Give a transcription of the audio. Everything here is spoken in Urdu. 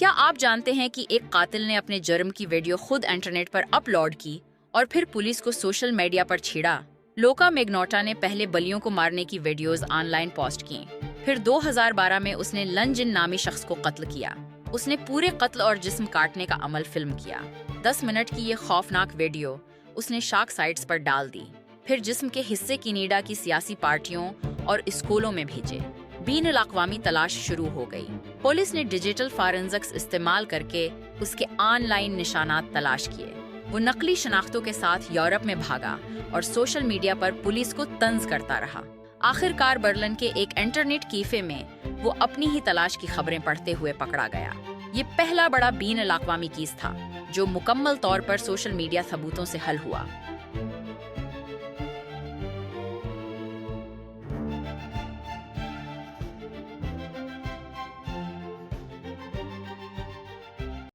کیا آپ جانتے ہیں کہ ایک قاتل نے اپنے جرم کی ویڈیو خود انٹرنیٹ پر اپلوڈ کی اور پھر پولیس کو سوشل میڈیا پر چھیڑا؟ لوکا میگنوٹا نے پہلے بلیوں کو مارنے کی ویڈیوز آن لائن پوسٹ کی، پھر 2012 میں اس نے لن جن نامی شخص کو قتل کیا۔ اس نے پورے قتل اور جسم کاٹنے کا عمل فلم کیا۔ 10 منٹ کی یہ خوفناک ویڈیو اس نے شارک سائٹس پر ڈال دی، پھر جسم کے حصے کینیڈا کی سیاسی پارٹیوں اور اسکولوں میں بھیجے۔ بین الاقوامی تلاش شروع ہو گئی۔ پولیس نے ڈیجیٹل فارنزکس استعمال کر کے اس کے آن لائن نشانات تلاش کیے۔ وہ نقلی شناختوں کے ساتھ یورپ میں بھاگا اور سوشل میڈیا پر پولیس کو طنز کرتا رہا۔ آخر کار برلن کے ایک انٹرنیٹ کیفے میں وہ اپنی ہی تلاش کی خبریں پڑھتے ہوئے پکڑا گیا۔ یہ پہلا بڑا بین الاقوامی کیس تھا جو مکمل طور پر سوشل میڈیا ثبوتوں سے حل ہوا۔